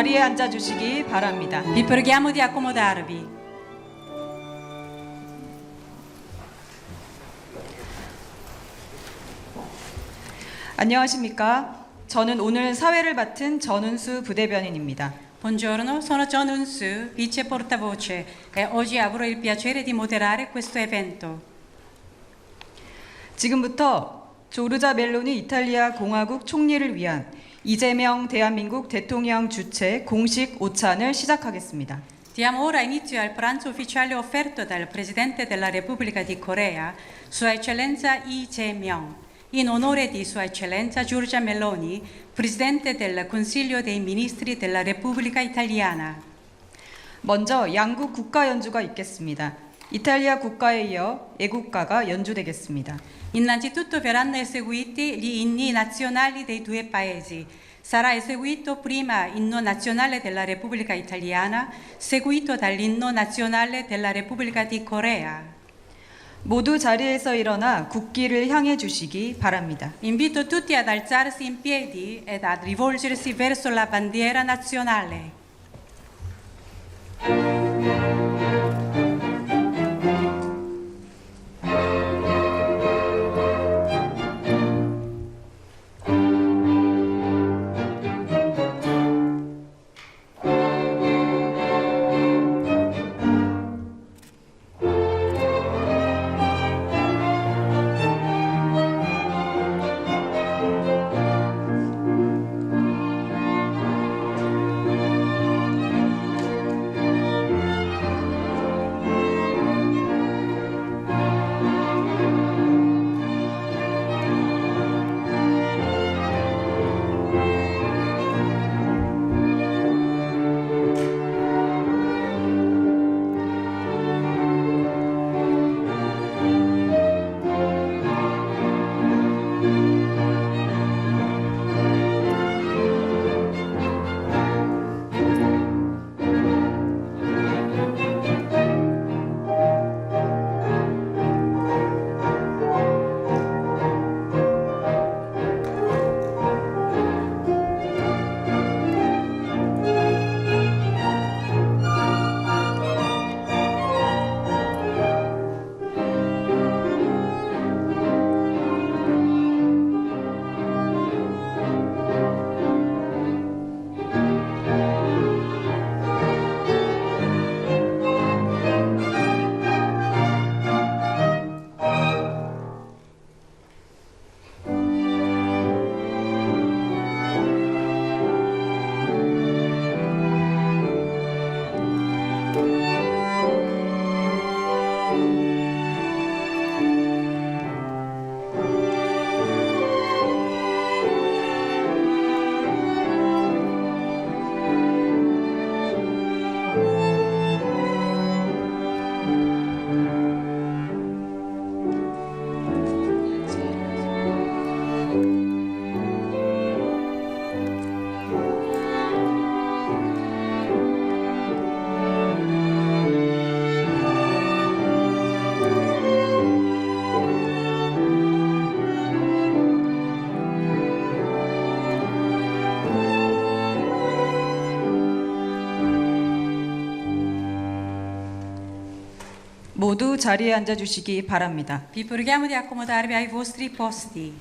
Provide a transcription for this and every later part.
자리에 앉아주시기 바랍니다. Vi preghiamo di accomodarvi. 안녕하십니까? 저는 오늘 사회를 맡은 전운수 부대변인입니다. Buongiorno, sono John Unsu, vice portavoce e oggi avrò il piacere di moderare questo evento. 지금부터 조르자 멜로니 이탈리아 공화국 총리를 위한 이재명 대한민국 대통령 주최 공식 오찬을 시작하겠습니다. Diamo ora inizio al pranzo ufficiale offerto dal Presidente della Repubblica di Corea, Sua Eccellenza Lee Jae-myung, in onore di Sua Eccellenza Giorgia Meloni, Presidente del Consiglio dei Ministri della Repubblica Italiana. 먼저 양국 국가 연주가 있겠습니다. 이탈리아 국가에 이어 애국가가 연주되겠습니다. Innanzitutto verranno eseguiti gli inni nazionali dei due paesi. Sarà eseguito prima l'inno nazionale della Repubblica Italiana, seguito dall'inno nazionale della Repubblica di Corea. 모두 자리에서 일어나 국기를 향해 주시기 바랍니다. Invito tutti ad alzarsi in piedi ed a rivolgersi verso la bandiera nazionale. 모두 자리에 앉아 주시기 바랍니다. Vi preghiamo di accomodarvi ai vostri posti.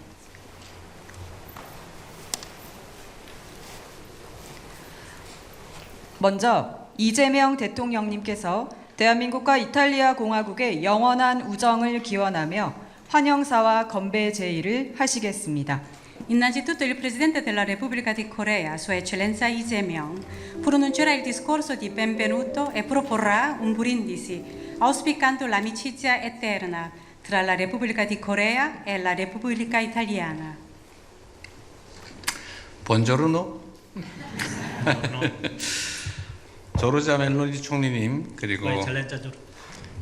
먼저 이재명 대통령님께서 대한민국과 이탈리아 공화국의 영원한 우정을 기원하며 환영사와 건배 제의를 하시겠습니다. Innanzitutto il Presidente della Repubblica di Corea, Sua Eccellenza Lee Jae-myung, pronuncerà il discorso di benvenuto e proporrà un brindisi, auspicando l'amicizia eterna tra la Repubblica di Corea e la Repubblica Italiana. Buongiorno. 조르자 멜로니 총리님 그리고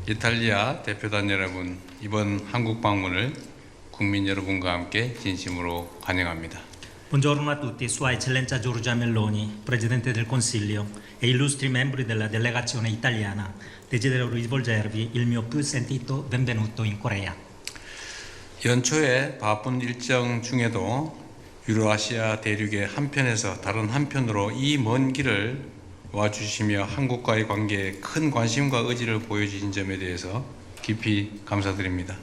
이탈리아 대표단 여러분, 이번 한국 방문을 국민 여러분과 함께 진심으로 환영합니다. Buongiorno a tutti, Sua Eccellenza Giorgia Meloni, Presidente del Consiglio e illustri membri della delegazione italiana. Desidero rivolgervi il mio più sentito benvenuto in Corea. 연초에 바쁜 일정 중에도 유로아시아 대륙의 한편에서 다른 한편으로 이 먼 길을 와주시며 한국과의 관계에 큰 관심과 의지를 보여주신 점에 대해서 깊이 감사드립니다.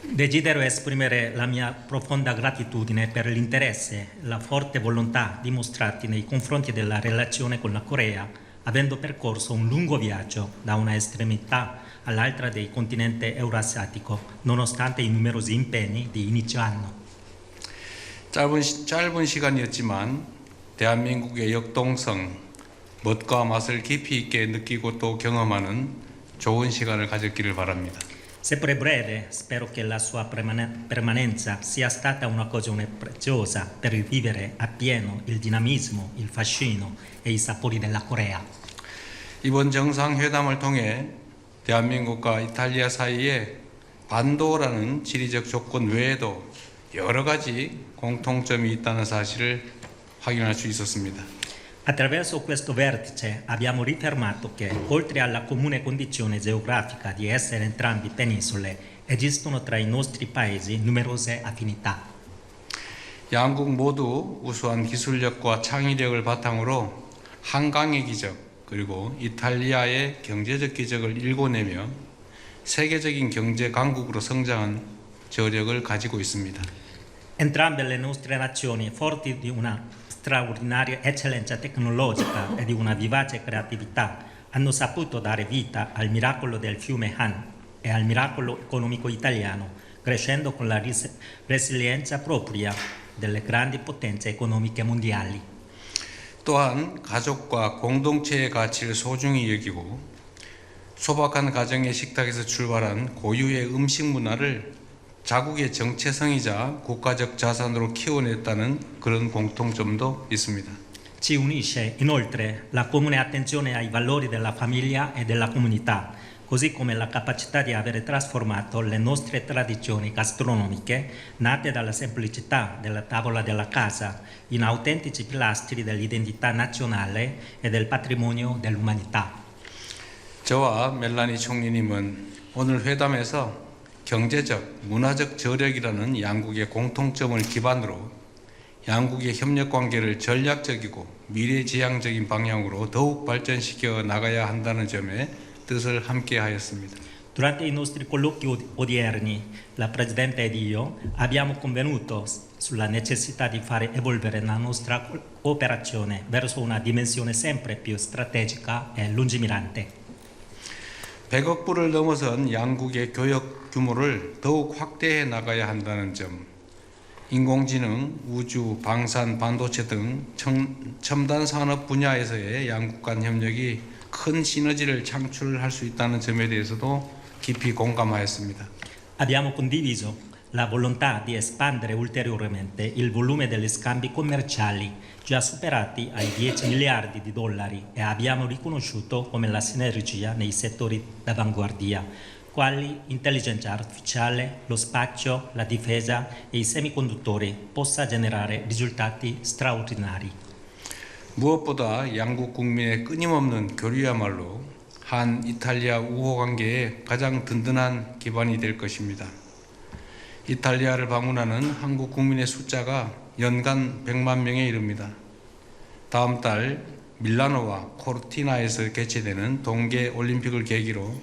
Desidero esprimere la mia profonda gratitudine per l'interesse e la forte volontà dimostrati nei confronti della relazione con la Corea, avendo percorso un lungo viaggio da una estremità all'altra del continente eurasiatico, nonostante i numerosi impegni di inizio anno. 짧은 시간이었지만 대한민국의 역동성, 멋과 맛을 깊이 있게 느끼고 또 경험하는 좋은 시간을 가졌기를 바랍니다. Seppure breve, spero che la sua permanenza sia stata un'occasione preziosa per vivere appieno il dinamismo, il fascino e i sapori della Corea. 이번 정상회담을 통해 대한민국과 이탈리아 사이에 반도라는 지리적 조건 외에도 여러 가지 공통점이 있다는 사실을 확인할 수 있었습니다. Attraverso questo vertice abbiamo rifermato che, oltre alla comune condizione geografica di essere entrambi penisole, esistono tra i nostri paesi numerose affinità. 양국 모두 우수한 기술력과 창의력을 바탕으로 한강의 기적 그리고 이탈리아의 경제적 기적을 일궈내며 세계적인 경제 강국으로 성장한 저력을 가지고 있습니다. Entrambe le nostre nazioni, forti di una straordinaria eccellenza tecnologica e di una vivace creatività, hanno saputo dare vita al miracolo del fiume Han e al miracolo economico italiano, crescendo con la resilienza propria delle grandi potenze economiche mondiali. 또한 가족과 공동체의 가치를 소중히 여기고 소박한 가정의 식탁에서 출발한 고유의 음식 문화를 자국의 정체성이자 국가적 자산으로 키워냈다는 그런 공통점도 있습니다. Ci unisce inoltre la comune attenzione ai valori della famiglia e della comunità, così come la capacità di avere trasformato le nostre tradizioni gastronomiche, nate dalla semplicità della tavola della casa, in autentici pilastri dell'identità nazionale e del patrimonio dell'umanità. 저와 멜라니 총리님은 오늘 회담에서 경제적, 문화적 저력이라는 양국의 공통점을 기반으로 양국의 협력 관계를 전략적이고 미래지향적인 방향으로 더욱 발전시켜 나가야 한다는 점에 뜻을 함께 하였습니다. Durante i nostri colloqui odierni, la Presidente ed io abbiamo convenuto sulla necessità di fare evolvere la nostra cooperazione verso una dimensione sempre più strategica e lungimirante. 100억 불을 넘어선 양국의 교역 규모를 더욱 확대해 나가야 한다는 점, 인공지능, 우주, 방산, 반도체 등 첨단 산업 분야에서의 양국 간 협력이 큰 시너지를 창출할 수 있다는 점에 대해서도 깊이 공감하였습니다. Abbiamo condiviso la volontà di espandere ulteriormente il volume degli scambi commerciali già superati ai 10 miliardi di dollari e abbiamo riconosciuto come la sinergia nei settori d'avanguardia, quali intelligenza artificiale, lo spazio, la difesa e i semiconduttori, possa generare risultati straordinari. 무엇보다 양국 국민의 끊임없는 교류야말로 한 이탈리아 우호 관계의 가장 든든한 기반이 될 것입니다. 이탈리아를 방문하는 한국 국민의 숫자가 연간 100만 명에 이릅니다. 다음 달 밀라노와 코르티나에서 개최되는 동계 올림픽을 계기로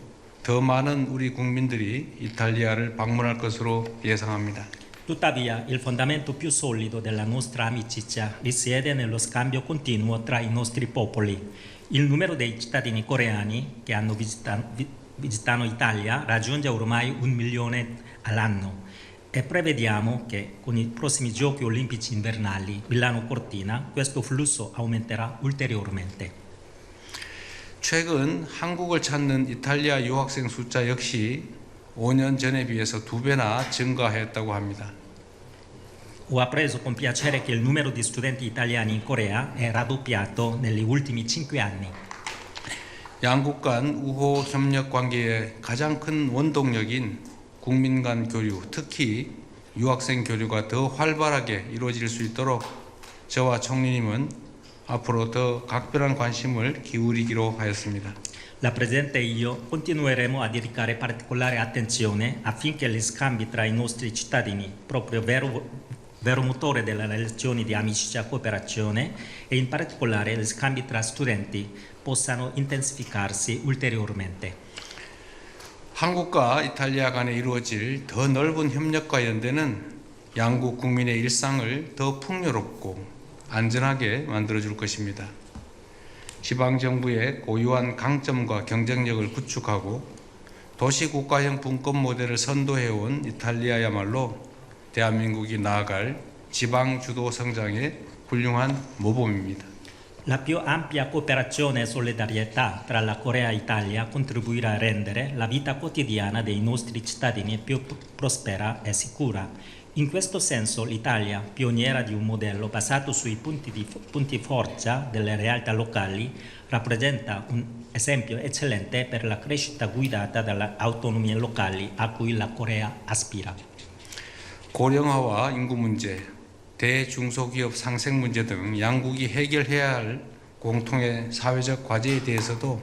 더 많은 우리 국민들이 이탈리아를 방문할 것으로 예상합니다. Tuttavia, il fondamento più solido della nostra amicizia risiede nello scambio continuo tra i nostri popoli. Il numero dei cittadini coreani che visitano Italia raggiunge ormai 1 milione all'anno e prevediamo che con i prossimi giochi olimpici invernali Milano-Cortina questo flusso aumenterà ulteriormente. 최근 한국을 찾는 이탈리아 유학생 숫자 역시 5년 전에 비해서 2배나 증가했다고 합니다. Ho appreso con piacere che il numero di studenti italiani in Corea è raddoppiato negli ultimi 5 anni. 양국 간 우호 협력 관계의 가장 큰 원동력인 국민 간 교류, 특히 유학생 교류가 더 활발하게 이루어질 수 있도록 저와 총리님은 앞으로 더 각별한 관심을 기울이기로 하였습니다. La Presidente e io continueremo a dedicare particolare attenzione affinché gli scambi tra i nostri cittadini, proprio vero motore delle relazioni di amicizia e cooperazione, e in particolare gli scambi tra studenti possano intensificarsi ulteriormente. 한국과 이탈리아 간에 이루어질 더 넓은 협력과 연대는 양국 국민의 일상을 더 풍요롭고 안전하게 만들어줄 것입니다. 지방정부의 고유한 강점과 경쟁력을 구축하고 도시국가형 분권 모델을 선도해온 이탈리아야말로 대한민국이 나아갈 지방주도 성장의 훌륭한 모범입니다. La più ampia cooperazione e solidarietà tra la Corea e l'Italia contribuirà a rendere la vita quotidiana dei nostri cittadini più prospera e sicura. In questo senso l'Italia, pioniera di un modello basato sui punti forza delle realtà locali, rappresenta un esempio eccellente per la crescita guidata dalle autonomie locali a cui la Corea aspira. 고령화와 인구 문제, 대중소기업 상생 문제 등 양국이 해결해야 할 공통의 사회적 과제에 대해서도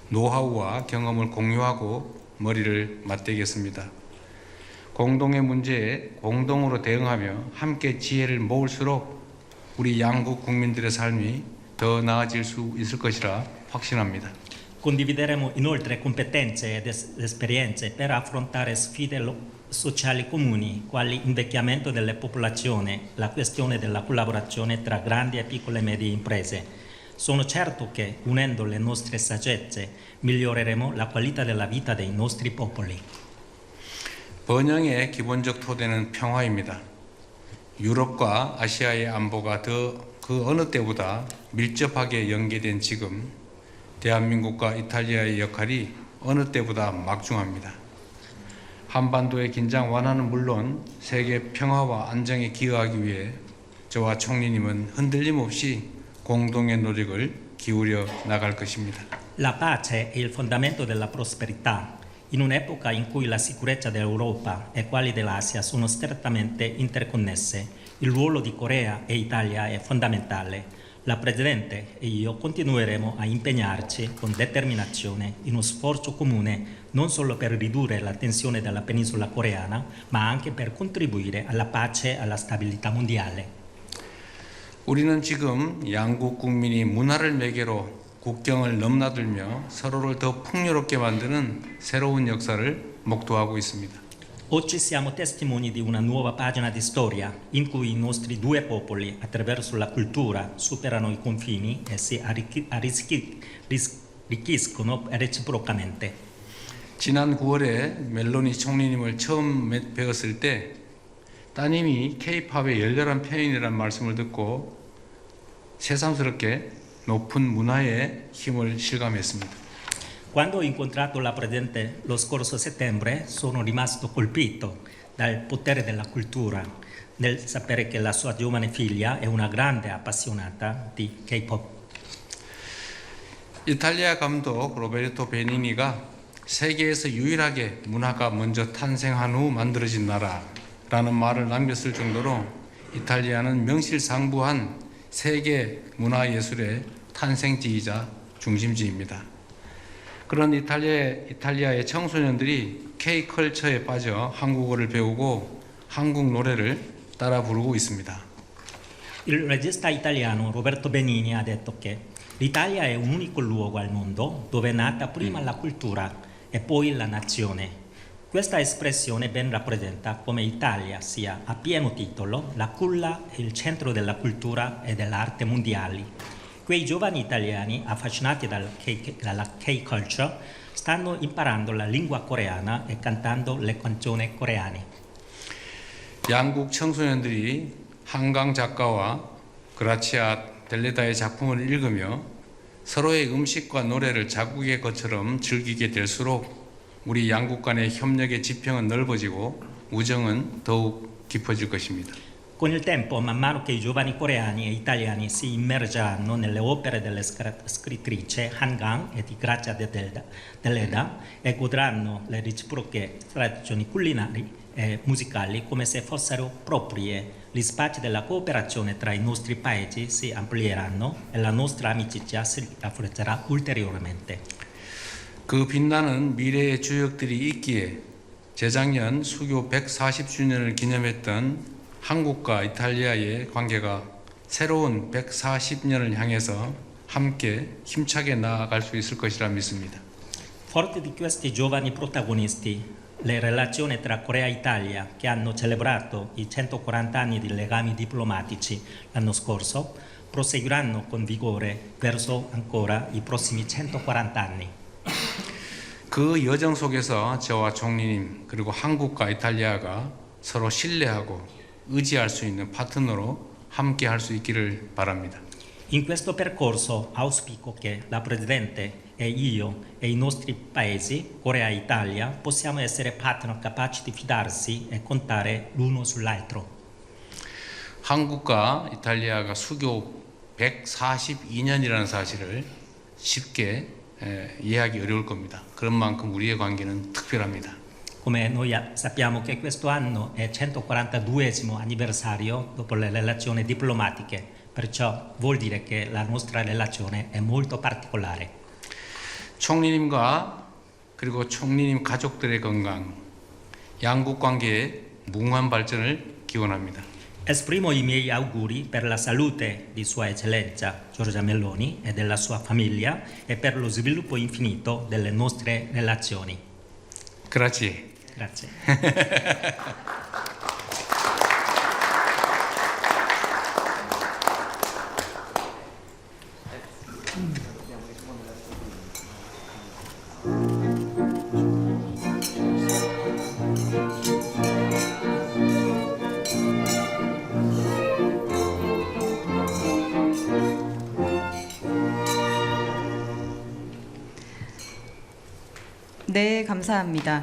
노하우와 경험을 공유하고 머리를 맞대겠습니다. 공동의 문제에 공동으로 대응하며 함께 지혜를 모을수록 우리 양국 국민들의 삶이 더 나아질 수 있을 것이라 확신합니다. Condivideremo inoltre competenze ed esperienze per affrontare sfide sociali comuni, quali invecchiamento delle popolazioni, la questione della collaborazione tra grandi e piccole e medie imprese. Sono certo che, unendo le nostre saggezze, miglioreremo la qualità della vita dei nostri popoli. 번영의 기본적 토대는 평화입니다. 유럽과 아시아의 안보가 그 어느 때보다 밀접하게 연계된 지금 대한민국과 이탈리아의 역할이 어느 때보다 막중합니다. 한반도의 긴장 완화는 물론 세계 평화와 안정에 기여하기 위해 저와 총리님은 흔들림 없이 공동의 노력을 기울여 나갈 것입니다. La pace è il fondamento della prosperità. In un'epoca in cui la sicurezza dell'Europa e quella dell'Asia sono strettamente interconnesse, il ruolo di Corea e Italia è fondamentale. La Presidente e io continueremo a impegnarci con determinazione in uno sforzo comune non solo per ridurre la tensione della penisola coreana, ma anche per contribuire alla pace e alla stabilità mondiale. 우리는 지금 양국 국민이 문화를 매개로 국경을 넘나들며 서로를 더 풍요롭게 만드는 새로운 역사를 목도하고 있습니다. Oggi siamo testimoni di una nuova pagina di storia in cui i nostri due popoli, attraverso la cultura, superano i confini e si arricchiscono reciprocamente. 지난 9월에 멜로니 총리님을 처음 뵈었을 때 따님이 K-팝의 열렬한 팬이라는 말씀을 듣고 새삼스럽게 높은 문화의 힘을 실감했습니다. Quando ho incontrato la Presidente lo scorso settembre sono rimasto colpito dal potere della cultura, nel sapere che la sua giovane figlia è una grande appassionata di K-pop. 이탈리아 감독 로베르토 베니니가 세계에서 유일하게 문화가 먼저 탄생한 후 만들어진 나라라는 말을 남겼을 정도로 이탈리아는 명실상부한 세계 문화예술의 탄생지이자 중심지입니다. 그런 이탈리아의 청소년들이 K-컬처에 빠져 한국어를 배우고 한국 노래를 따라 부르고 있습니다. Il regista italiano Roberto Benigni ha detto che l'Italia è un unico luogo al mondo dove è nata prima la cultura e poi la nazione. Questa espressione ben rappresenta come l'Italia sia a pieno titolo la culla e il centro della cultura e dell'arte mondiali. Quei giovani italiani affascinati dalla K-culture stanno imparando la lingua coreana e cantando le canzoni coreane. 양국 청소년들이 한강 작가와 그라치아 델레다의 작품을 읽으며 서로의 음식과 노래를 자국의 것처럼 즐기게 될수록 우리 양국 간의 협력의 지평은 넓어지고 우정은 더욱 깊어질 것입니다. Con il tempo, man mano che i giovani coreani e italiani si immergeranno nelle opere delle scrittrice Han Gang e di Grazia Deledda e godranno le reciproche tradizioni culinari e musicali come se fossero proprie, gli spazi della cooperazione tra i nostri paesi si amplieranno e la nostra amicizia si rafforzerà ulteriormente. 그 빛나는 미래의 주역들이 있기에 재작년 수교 140주년을 기념했던 한국과 이탈리아의 관계가 새로운 140년을 향해서 함께 힘차게 나아갈 수 있을 것이라 믿습니다. Forti di questi giovani protagonisti, le relazioni tra Corea e Italia, che hanno celebrato i 140 anni di legami diplomatici l'anno scorso, proseguiranno con vigore verso ancora i prossimi 140 anni. 그 여정 속에서 저와 총리님 그리고 한국과 이탈리아가 서로 신뢰하고 의지할 수 있는 파트너로 함께 할 수 있기를 바랍니다. In questo percorso auspico che la Presidente e io e i nostri paesi, Corea e Italia, possiamo essere partner capaci di fidarsi e contare l'uno sull'altro. 한국과 이탈리아가 수교 142년이라는 사실을 쉽게 이해하기 어려울 겁니다. 그런 만큼 우리의 관계는 특별합니다. Come noi sappiamo che questo anno è il 142esimo anniversario dopo le relazioni diplomatiche, perciò vuol dire che la nostra relazione è molto particolare. 총리님과 그리고 총리님 가족들의 건강, 양국 관계의 무궁한 발전을 기원합니다. Esprimo i miei auguri per la salute di Sua Eccellenza Giorgia Meloni e della sua famiglia e per lo sviluppo infinito delle nostre relazioni. Grazie. Grazie. 네, 감사합니다.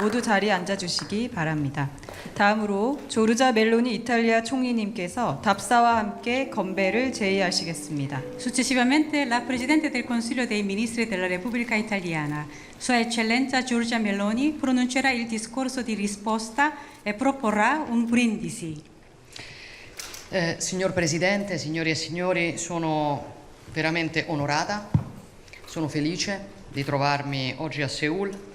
모두 자리에 앉아주시기 바랍니다. 다음으로 조르자 멜로니 이탈리아 총리님께서 답사와 함께 건배를 제의하시겠습니다. Successivamente la Presidente del Consiglio dei Ministri della Repubblica Italiana, Sua Eccellenza Giorgia Meloni, pronuncerà il discorso di risposta e proporrà un brindisi. Signor Presidente, signori e signori, sono veramente onorata, sono felice di trovarmi oggi a Seul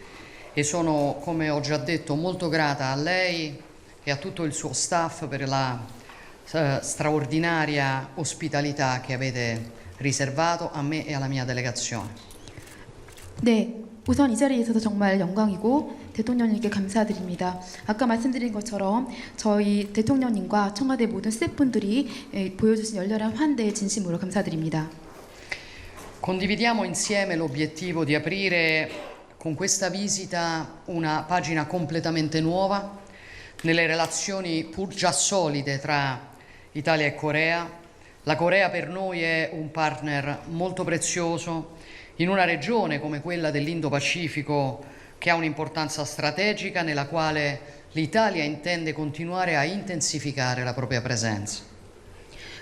e sono, come ho già detto, molto grata a lei e a tutto il suo staff per la straordinaria ospitalità che avete riservato a me e alla mia delegazione. 네, 우선 이 자리에 있어서 정말 영광이고 대통령님께 감사드립니다. 아까 말씀드린 것처럼 저희 대통령님과 청와대 모든 스태프분들이 보여주신 열렬한 환대에 진심으로 감사드립니다. Condividiamo insieme l'obiettivo di aprire con questa visita una pagina completamente nuova nelle relazioni pur già solide tra Italia e Corea. La Corea per noi è un partner molto prezioso in una regione come quella dell'Indo-Pacifico che ha un'importanza strategica nella quale l'Italia intende continuare a intensificare la propria presenza.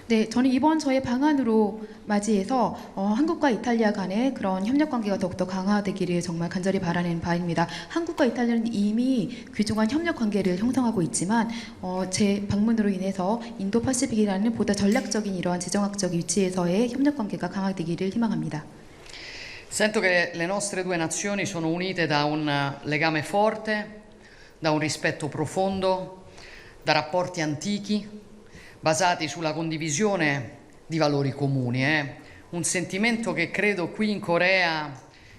네, 저는 이번 저의 방안으로 맞이해서 한국과 이탈리아 간의 그런 협력 관계가 더욱더 강화되기를 정말 간절히 바라는 바입니다. 한국과 이탈리아는 이미 귀중한 협력 관계를 형성하고 있지만 제 방문으로 인해서 인도파시픽이라는 보다 전략적인 이러한 지정학적 위치에서의 협력 관계가 강화되기를 희망합니다. Sento che le nostre due nazioni sono unite da un legame forte, da un rispetto profondo, da rapporti antichi basati sulla condivisione di valori comuni. Un sentimento che credo qui in Corea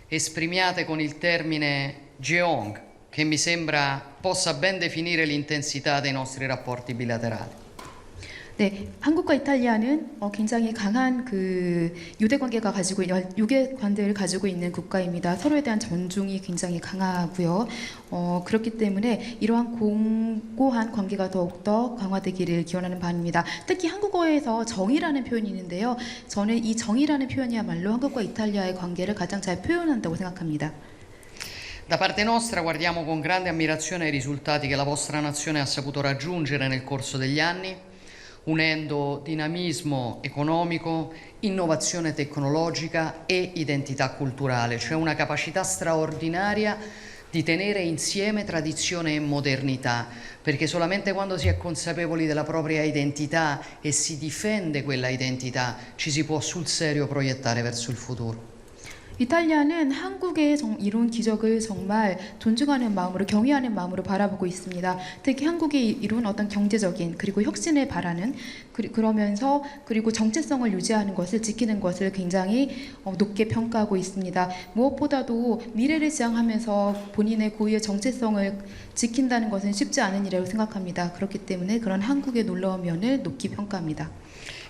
esprimiate con il termine Jeong, che mi sembra possa ben definire l'intensità dei nostri rapporti bilaterali. 네, 한국과 이탈리아는 굉장히 강한 그 유대 관계를 가지고 있는 국가입니다. 서로에 대한 존중이 굉장히 강하고요. 그렇기 때문에 이러한 공고한 관계가 더욱더 강화되기를 기원하는 바입니다. 특히 한국어에서 정이라는 표현이 있는데요. 저는 이 정이라는 표현이야말로 한국과 이탈리아의 관계를 가장 잘 표현한다고 생각합니다. Da parte nostra guardiamo con grande ammirazione ai risultati che la vostra nazione ha saputo raggiungere nel corso degli anni, unendo dinamismo economico, innovazione tecnologica e identità culturale, cioè una capacità straordinaria di tenere insieme tradizione e modernità, perché solamente quando si è consapevoli della propria identità e si difende quella identità ci si può sul serio proiettare verso il futuro. 이탈리아는 한국의 이룬 기적을 정말 존중하는 마음으로 경외하는 마음으로 바라보고 있습니다. 특히 한국이 이룬 어떤 경제적인 그리고 혁신을 바라는 그러면서 그리고 정체성을 유지하는 것을 지키는 것을 굉장히 높게 평가하고 있습니다. 무엇보다도 미래를 지향하면서 본인의 고유의 정체성을 지킨다는 것은 쉽지 않은 일이라고 생각합니다. 그렇기 때문에 그런 한국의 놀라운 면을 높이 평가합니다.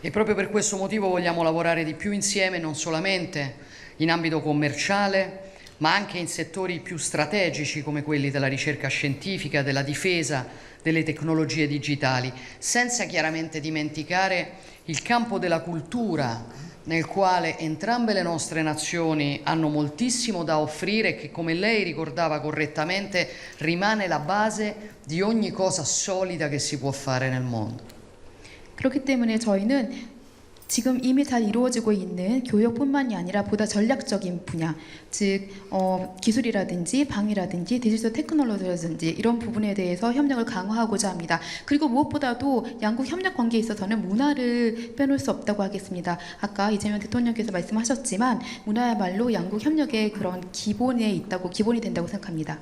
E proprio per questo motivo vogliamo lavorare di più insieme, non solamente in ambito commerciale, ma anche in settori più strategici come quelli della ricerca scientifica, della difesa, delle tecnologie digitali, senza chiaramente dimenticare il campo della cultura, nel quale entrambe le nostre nazioni hanno moltissimo da offrire e che, come lei ricordava correttamente, rimane la base di ogni cosa solida che si può fare nel mondo. 그렇기 때문에 저희는 지금 이미 잘 이루어지고 있는 교역뿐만이 아니라 보다 전략적인 분야, 즉 기술이라든지 방위라든지 디지털 테크놀로지라든지 이런 부분에 대해서 협력을 강화하고자 합니다. 그리고 무엇보다도 양국 협력 관계에 있어서는 문화를 빼놓을 수 없다고 하겠습니다. 아까 이재명 대통령께서 말씀하셨지만 문화야말로 양국 협력의 그런 기본이 된다고 생각합니다.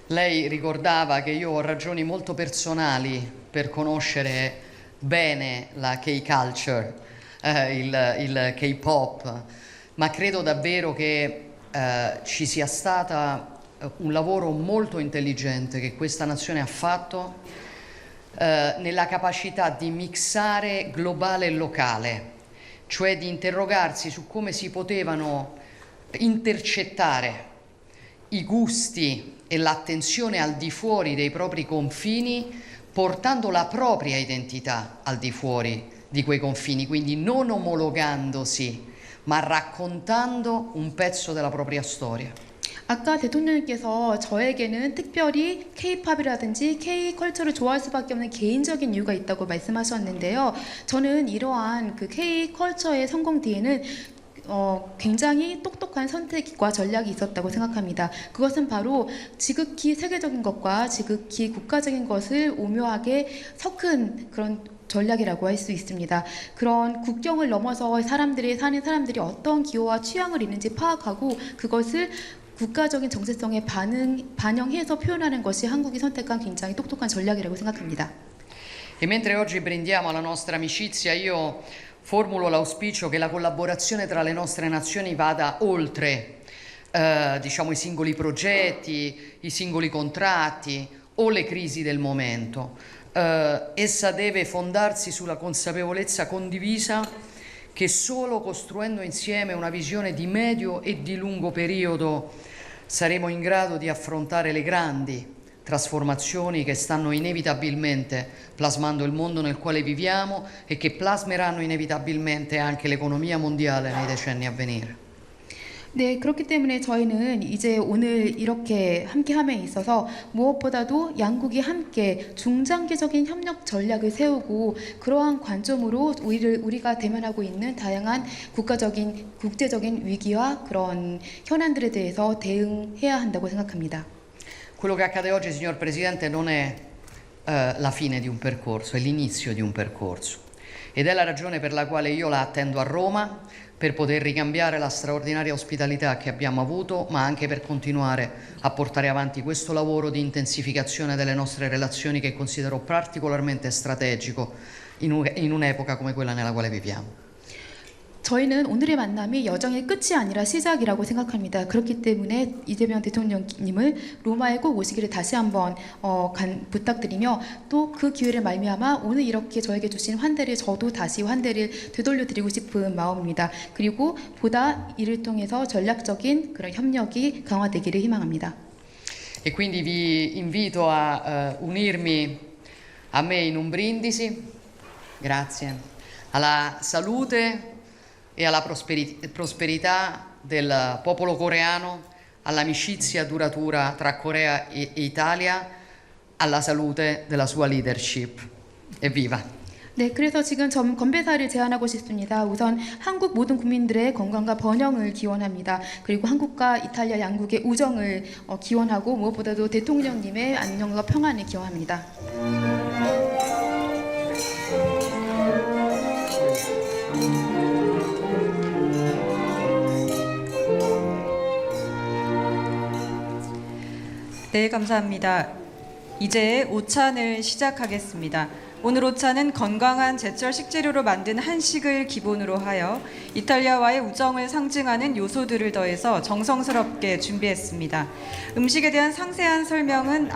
Lei ricordava che io ho ragioni molto personali per conoscere bene la K-culture, il K-pop, ma credo davvero che ci sia stato un lavoro molto intelligente che questa nazione ha fatto nella capacità di mixare globale e locale, cioè di interrogarsi su come si potevano intercettare i gusti e l'attenzione al di fuori dei propri confini, portando la propria identità al di fuori di quei confini, quindi non omologandosi, ma raccontando un pezzo della propria storia. 아까 대통령님께서 저에게는 특별히 K-팝이라든지 K-컬처를 좋아할 수밖에 없는 개인적인 이유가 있다고 말씀하셨는데요. 저는 이러한 그 K-컬처의 성공 뒤에는 굉장히 똑똑한 선택과 전략이 있었다고 생각합니다. 그것은 바로 지극히 세계적인 것과 지극히 국가적인 것을 오묘하게 섞은 그런 전략이라고 할 수 있습니다. 그런 국경을 넘어서 사는 사람들이 어떤 기호와 취향을 있는지 파악하고 그것을 국가적인 정체성에 반영해서 표현하는 것이 한국이 선택한 굉장히 똑똑한 전략이라고 생각합니다. E mentre oggi brindiamo alla nostra amicizia, io formulo l'auspicio che la collaborazione tra le nostre nazioni vada oltre diciamo, i singoli progetti, i singoli contratti o le crisi del momento. Essa deve fondarsi sulla consapevolezza condivisa che solo costruendo insieme una visione di medio e di lungo periodo saremo in grado di affrontare le grandi trasformazioni che stanno inevitabilmente plasmando il mondo nel quale viviamo e che plasmeranno inevitabilmente anche l'economia mondiale nei decenni a venire. 네, 그렇기 때문에 저희는 이제 오늘 이렇게 함께함에 있어서 무엇보다도 양국이 함께 중장기적인 협력 전략을 세우고 그러한 관점으로 우리가 대면하고 있는 다양한 국제적인 위기와 그런 현안들에 대해서 대응해야 한다고 생각합니다. Quello che accade oggi, signor Presidente, non è la fine di un percorso, è l'inizio di un percorso. Ed è la ragione per la quale io la attendo a Roma, per poter ricambiare la straordinaria ospitalità che abbiamo avuto, ma anche per continuare a portare avanti questo lavoro di intensificazione delle nostre relazioni che considero particolarmente strategico in un'epoca come quella nella quale viviamo. 저희는 오늘의 만남이 여정의 끝이 아니라 시작이라고 생각합니다. 그렇기 때문에 이재명 대통령님을 로마에 꼭 오시기를 다시 한번 부탁드리며 또 그 기회를 말미암아 오늘 이렇게 저에게 주신 환대를 저도 다시 환대를 되돌려드리고 싶은 마음입니다. 그리고 보다 이를 통해서 전략적인 그런 협력이 강화되기를 희망합니다. E quindi vi invito a unirmi a me in un brindisi, grazie, alla salute e alla prosperità del popolo coreano, all'amicizia duratura tra Corea e Italia, alla salute della sua leadership. Evviva! 네, 그래서 지금 건배사를 제안하고 싶습니다. 우선 한국 모든 국민들의 건강과 번영을 기원합니다. 그리고 한국과 이탈리아 양국의 우정을 기원하고 무엇보다도 대통령님의 안녕과 평안을 기원합니다. 네, 감사합니다. 이제 오찬을 시작하겠습니다. 오늘 오찬은 건강한 제철 식재료로 만든 한식을 기본으로 하여 이탈리아와의 우정을 상징하는 요소들을 더해서 정성스럽게 준비했습니다. 음식에 대한 상세한 설명은